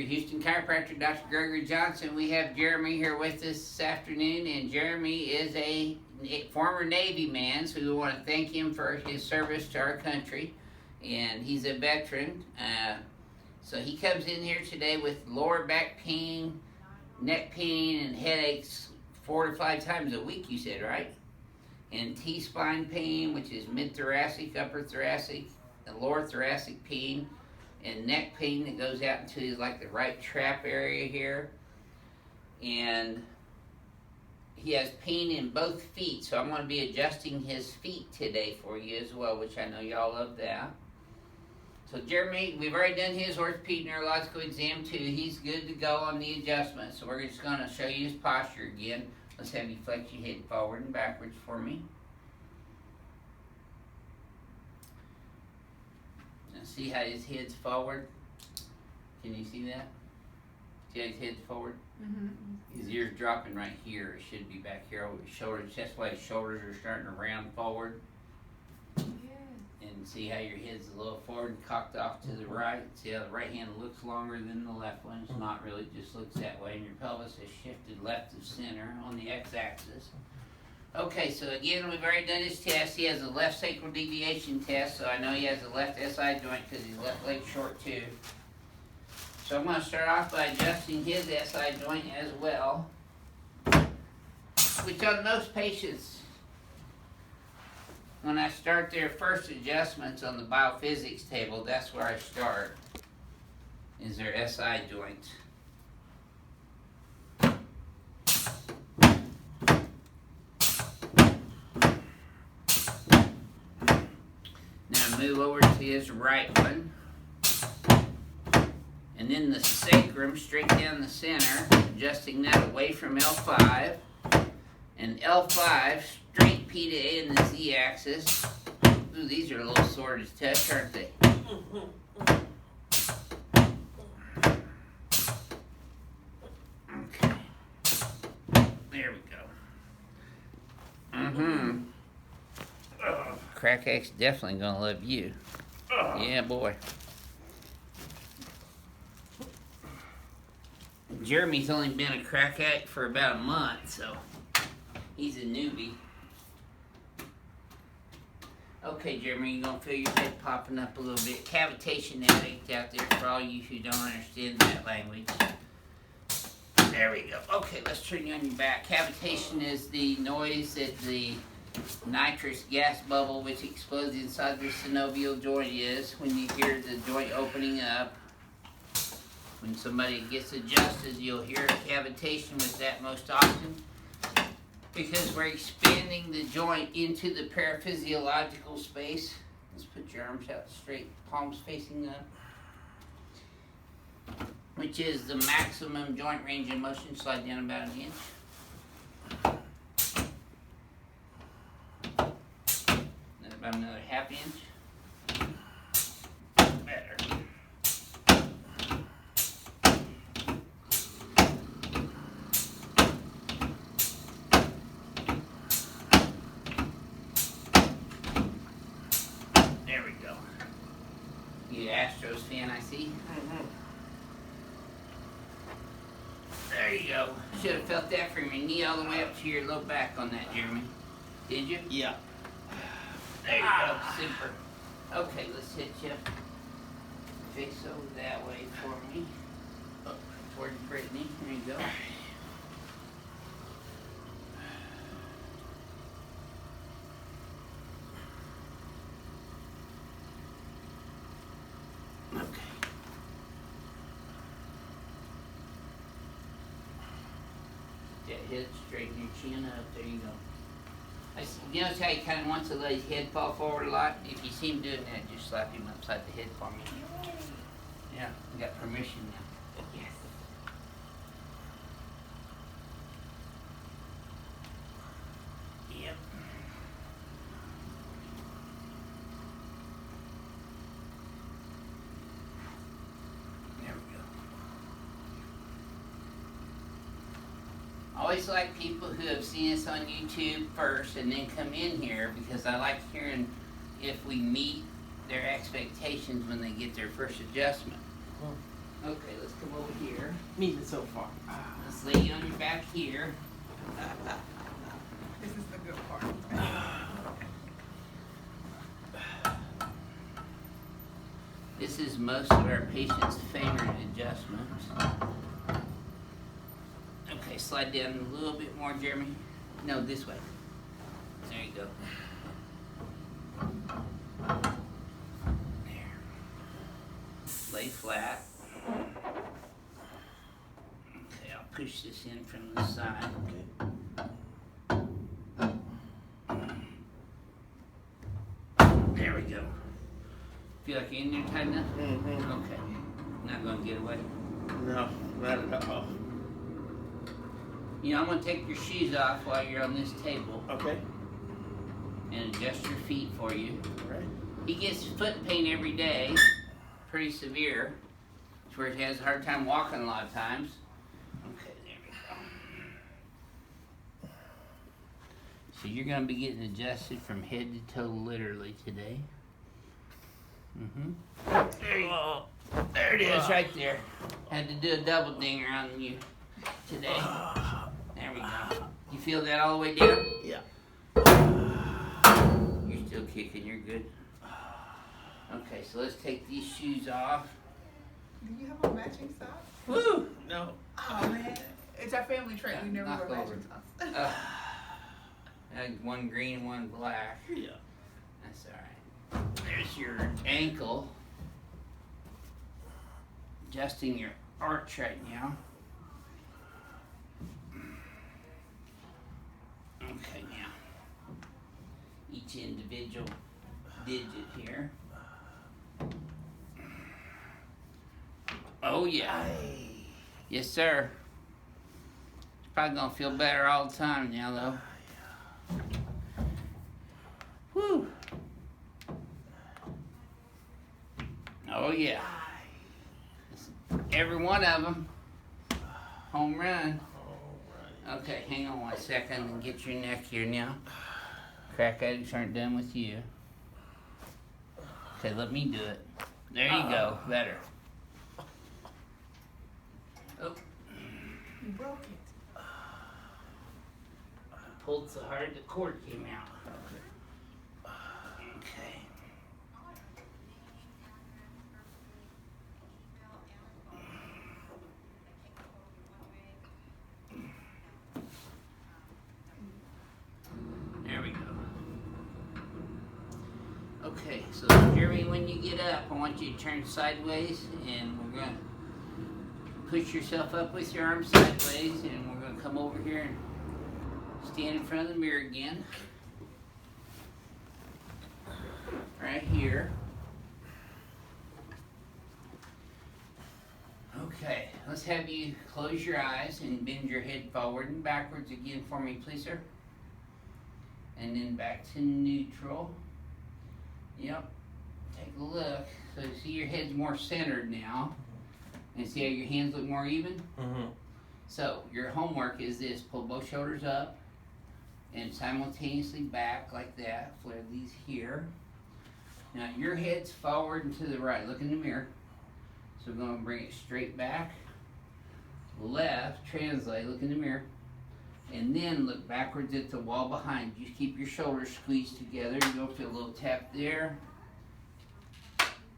Houston Chiropractor, Dr. Gregory Johnson. We have Jeremy here with us this afternoon, and Jeremy is a former Navy man, so we want to thank him for his service to our country, and he's a veteran. So he comes in here today with lower back pain, neck pain, and headaches 4 to 5 times a week, you said, right? And T-spine pain, which is mid-thoracic, upper thoracic, and lower thoracic pain, and neck pain that goes out into like the right trap area here. And he has pain in both feet, so I'm going to be adjusting his feet today for you as well, which I know y'all love that. So Jeremy, we've already done his orthopedic neurological exam too. He's good to go on the adjustment. So we're just going to show you his posture again. Let's have you flex your head forward and backwards for me. Now see how his head's forward? Can you see that? See how his head's forward? Mm-hmm. His ear's dropping right here. It should be back here over his shoulders. That's why his shoulders are starting to round forward. And see how your head's a little forward and cocked off to the right. See how the right hand looks longer than the left one. It's not really, it just looks that way. And your pelvis has shifted left of center on the x-axis. Okay, so again, we've already done his test. He has a left sacral deviation test, so I know he has a left SI joint because his left leg's short too. So I'm going to start off by adjusting his SI joint as well. Which on most patients, when I start their first adjustments on the BioPhysics table, that's where I start, is their SI joint. Now move over to his right one. And then the sacrum straight down the center, adjusting that away from L5. And L5 straight P to A in the Z-axis. Ooh, these are a little sore to touch, aren't they? Okay. There we go. Mm-hmm. Crack X definitely gonna love you. Yeah, boy. Jeremy's only been a crack addict for about a month, so he's a newbie. Okay, Jeremy, you're going to feel your head popping up a little bit. Cavitation addict out there for all you who don't understand that language. There we go. Okay, let's turn you on your back. Cavitation is the noise that the nitrous gas bubble, which explodes inside the synovial joint, is when you hear the joint opening up. When somebody gets adjusted, you'll hear cavitation with that most often, because we're expanding the joint into the paraphysiological space. Let's put your arms out straight, palms facing up, which is the maximum joint range of motion. Slide down about an inch. Then about another ½ inch. Better. You Astros fan, I see. Mm-hmm. There you go. Should have felt that from your knee all the way up to your low back on that, Jeremy. Did you? Yeah. There you go. Super. Okay, let's hit you. Face over that way for me. Up towards Brittany. There you go. Head straighten your chin up. There you go. You notice how he kind of wants to let his head fall forward a lot? If you see him doing that, just slap him upside the head for me. Yeah, you got permission now. Yes. Yep. There we go. I always like people who have seen us on YouTube first and then come in here, because I like hearing if we meet their expectations when they get their first adjustment. Okay, let's come over meeting so far. Let's lay you on your back here. This is the good part. This is most of our patients' favorite adjustments. Okay, slide down a little bit more, Jeremy. No, this way. There you go. There. Lay flat. Okay, I'll push this in from the side. There we go. Feel like you're in there tight enough? Mm-hmm. Okay. Not gonna get away. No, not at all. You know, I'm gonna take your shoes off while you're on this table Okay. and adjust your feet for you. All right. He gets foot pain every day, pretty severe. It's where he has a hard time walking a lot of times. Okay, there we go. So you're gonna be getting adjusted from head to toe literally today. There it is, right there. Had to do a double dinger on you today. There we go. You feel that all the way down? Yeah. You're still kicking, you're good. Okay, so let's take these shoes off. Do you have a matching sock? Woo! No. Oh man, it's our family trait. We never Knock wear over. matching socks. I had one green, one black. Yeah. That's alright. There's your ankle. Adjusting your arch right now. Okay, now. Each individual digit here. Oh yeah. Yes, sir. It's probably gonna feel better all the time now, though. Whew. Oh yeah. Every one of them. Home run. Okay, hang on 1 second and get your neck here now. Crack addicts aren't done with you. Okay, let me do it. There you go. Better. Oh, You broke it. pulled so hard the cord came out. Okay. There we go. Okay, so Jeremy, when you get up, I want you to turn sideways, and we're gonna push yourself up with your arms sideways, and we're gonna come over here and stand in front of the mirror again. Right here. Okay, let's have you close your eyes and bend your head forward and backwards again for me, please, sir. And then back to neutral. Yep. Take a look. So you see your head's more centered now. And see how your hands look more even? Mm-hmm. So your homework is this. Pull both shoulders up and simultaneously back like that. Flare these here. Now your head's forward and to the right. Look in the mirror. So we're going to bring it straight back. Left, translate, look in the mirror. And then look backwards at the wall behind you. Keep your shoulders squeezed together. You're going to feel a little tap there.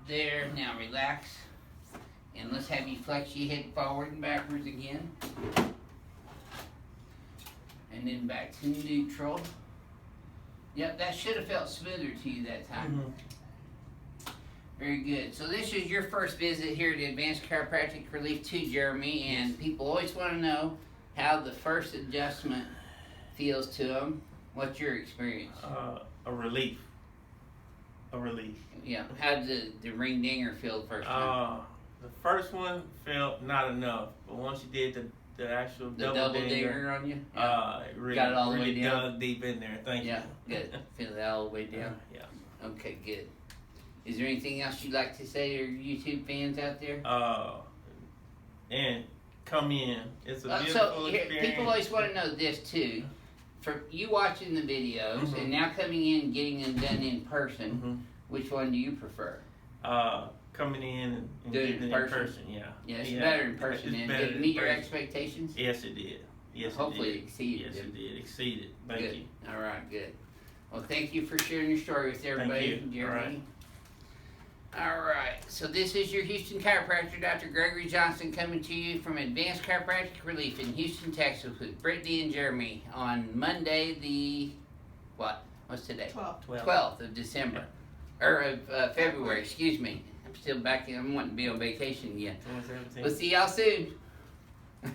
There. Now relax. And let's have you flex your head forward and backwards again. And then back to neutral. Yep, that should have felt smoother to you that time. Mm-hmm. Very good. So this is your first visit here at Advanced Chiropractic Relief to Jeremy, and people always want to know how the first adjustment feels to them. What's your experience? A relief. A relief. Yeah. How did the ring dinger feel the first time? The first one felt not enough, but once you did the actual The double dinger on you? it really, Got it all the really way down? dug deep in there. Thank Yeah, you. good. Feel that all the way down? Yeah. Okay, good. Is there anything else you'd like to say to your YouTube fans out there? And come in. It's a beautiful So experience. people always want to know this too. For you watching the videos and now coming in and getting them done in person, which one do you prefer? coming in and Do it getting in it in person. person. Yeah. Yeah, it's Yeah. better in person. It's And better did it in meet your person. expectations? Yes, it did. Yes, Hopefully it it did. exceeded Yes, them. it did. Exceeded. Thank Good. you. All right, good. Well, thank you for sharing your story with everybody, you. All Jeremy. All right, so this is your Houston chiropractor, Dr. Gregory Johnson, coming to you from Advanced Chiropractic Relief in Houston, Texas, with Brittany and Jeremy on Monday, what's today? 12th of December, or of February, excuse me. I'm still back, I'm wanting to be on vacation again. We'll see y'all soon.